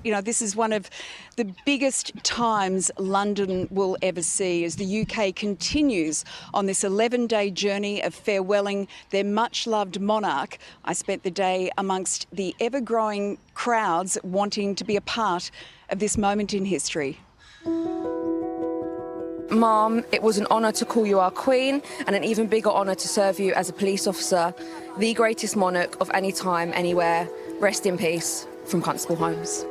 You know, this is one of the biggest times London will ever see as the UK continues on this 11-day journey of farewelling their much-loved monarch. I spent the day amongst the ever-growing crowds wanting to be a part of this moment in history. Mum, it was an honour to call you our Queen and an even bigger honour to serve you as a police officer, the greatest monarch of any time, anywhere. Rest in peace. From Constable Holmes.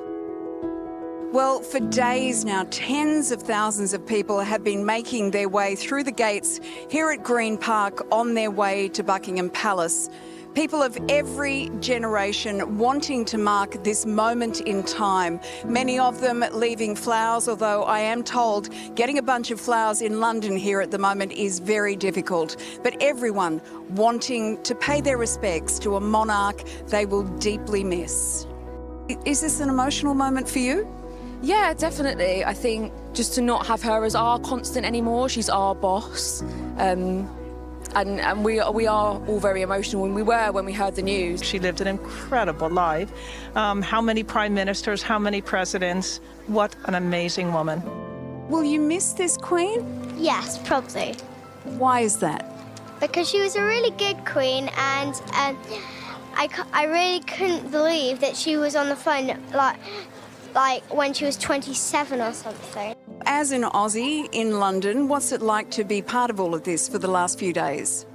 Well, for days now, tens of thousands of people have been making their way through the gates here at Green Park on their way to Buckingham Palace. People of every generation wanting to mark this moment in time. Many of them leaving flowers, although I am told getting a bunch of flowers in London here at the moment is very difficult. But everyone wanting to pay their respects to a monarch they will deeply miss. Is this an emotional moment for you? Yeah, definitely. I think just to not have her as our constant anymore, she's our boss. And we are all very emotional, and we were when we heard the news. She lived an incredible life. How many prime ministers, how many presidents. What an amazing woman. Will you miss this queen? Yes, probably. Why is that? Because she was a really good queen, and I really couldn't believe that she was on the phone like when she was 27 or something. As an Aussie in London, what's it like to be part of all of this for the last few days?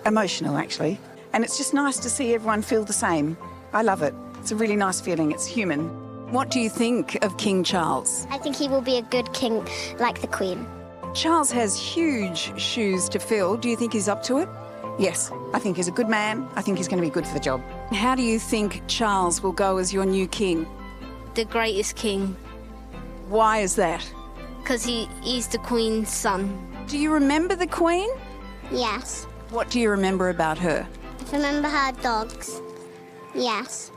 Emotional, actually. And it's just nice to see everyone feel the same. I love it. It's a really nice feeling. It's human. What do you think of King Charles? I think he will be a good king like the Queen. Charles has huge shoes to fill. Do you think he's up to it? Yes, I think he's a good man. I think he's going to be good for the job. How do you think Charles will go as your new king? The greatest king, Why is that? because he's the Queen's son. Do you remember the Queen? Yes. What do you remember about her? I remember her dogs. Yes.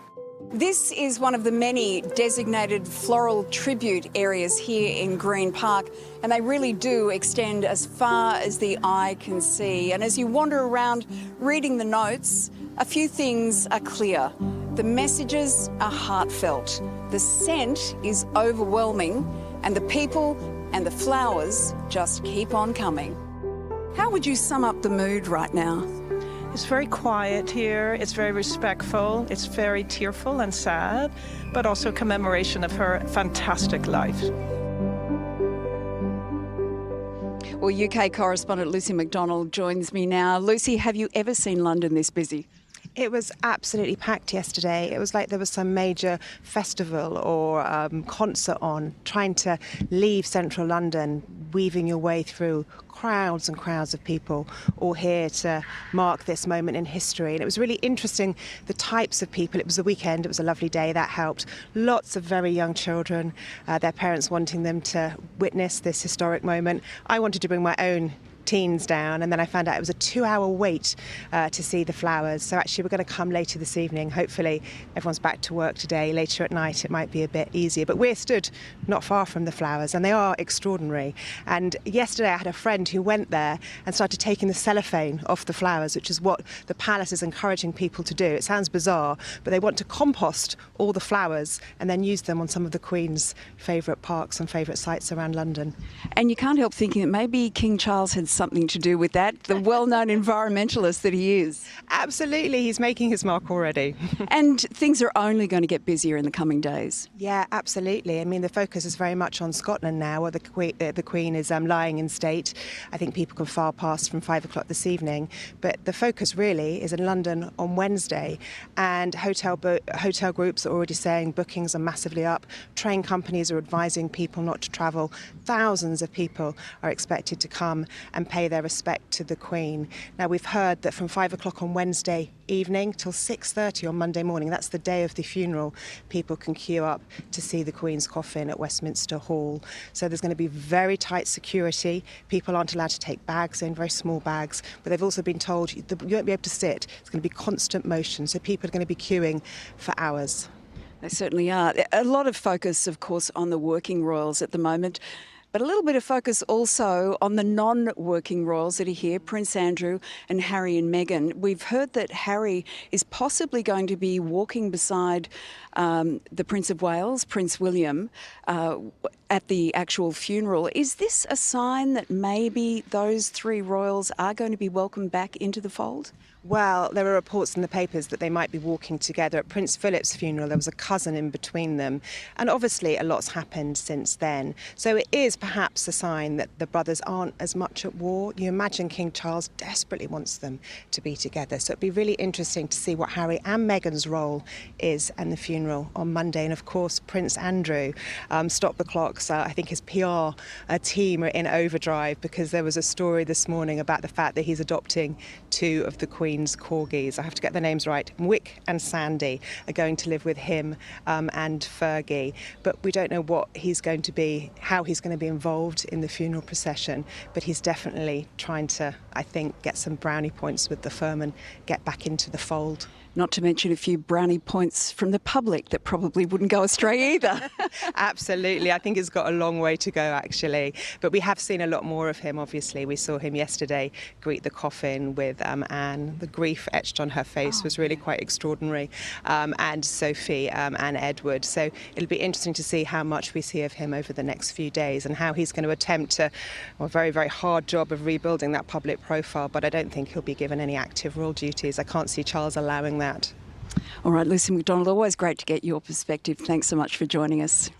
This is one of the many designated floral tribute areas here in Green Park, and they really do extend as far as the eye can see. And as you wander around reading the notes, a few things are clear. The messages are heartfelt, the scent is overwhelming, and the people and the flowers just keep on coming. How would you sum up the mood right now? It's very quiet here, it's very respectful, it's very tearful and sad, but also commemoration of her fantastic life. Well, UK correspondent Lucy McDonald joins me now. Lucy, have you ever seen London this busy? It was absolutely packed yesterday. It was like there was some major festival or concert on, trying to leave central London, weaving your way through crowds and crowds of people all here to mark this moment in history. And it was really interesting, the types of people. It was the weekend, it was a lovely day, that helped. Lots of very young children, their parents wanting them to witness this historic moment. I wanted to bring my own teens down, and then I found out it was a 2-hour wait to see the flowers. So actually we're going to come later this evening. Hopefully everyone's back to work today. Later at night it might be a bit easier, but we're stood not far from the flowers and they are extraordinary. And yesterday I had a friend who went there and started taking the cellophane off the flowers, which is what the palace is encouraging people to do. It sounds bizarre, but they want to compost all the flowers and then use them on some of the Queen's favourite parks and favourite sites around London. And you can't help thinking that maybe King Charles had something to do with that, the well-known environmentalist that he is. Absolutely, he's making his mark already. And things are only going to get busier in the coming days. Yeah, absolutely. I mean, the focus is very much on Scotland now, where the Queen is lying in state. I think people can file past from 5 o'clock this evening. But the focus really is in London on Wednesday. And hotel groups are already saying bookings are massively up. Train companies are advising people not to travel. Thousands of people are expected to come and pay their respect to the Queen. Now, we've heard that from 5 o'clock on Wednesday evening till 6:30 on Monday morning, that's the day of the funeral, people can queue up to see the Queen's coffin at Westminster Hall. So there's going to be very tight security. People aren't allowed to take bags in, very small bags, but they've also been told you won't be able to sit. It's going to be constant motion, so people are going to be queuing for hours. They certainly are. A lot of focus, of course, on the working royals at the moment. But a little bit of focus also on the non-working royals that are here, Prince Andrew and Harry and Meghan. We've heard that Harry is possibly going to be walking beside the Prince of Wales, Prince William, at the actual funeral. Is this a sign that maybe those three royals are going to be welcomed back into the fold? Well, there were reports in the papers that they might be walking together. At Prince Philip's funeral, there was a cousin in between them. And obviously, a lot's happened since then. So it is perhaps a sign that the brothers aren't as much at war. You imagine King Charles desperately wants them to be together. So it'd be really interesting to see what Harry and Meghan's role is in the funeral on Monday. And of course, Prince Andrew, stop the clocks. I think his PR team are in overdrive because there was a story this morning about the fact that he's adopting two of the Queen's corgis. I have to get the names right. Wick and Sandy are going to live with him and Fergie, but we don't know what he's going to be, how he's going to be involved in the funeral procession, but he's definitely trying to, I think, get some brownie points with the firm and get back into the fold. Not to mention a few brownie points from the public that probably wouldn't go astray either. Absolutely. I think it's got a long way to go, actually. But we have seen a lot more of him, obviously. We saw him yesterday greet the coffin with Anne. The grief etched on her face was really quite extraordinary. And Sophie and Edward. So it'll be interesting to see how much we see of him over the next few days and how he's going to attempt a very, very hard job of rebuilding that public profile. But I don't think he'll be given any active royal duties. I can't see Charles allowing that. All right, Lucy McDonald, always great to get your perspective. Thanks so much for joining us.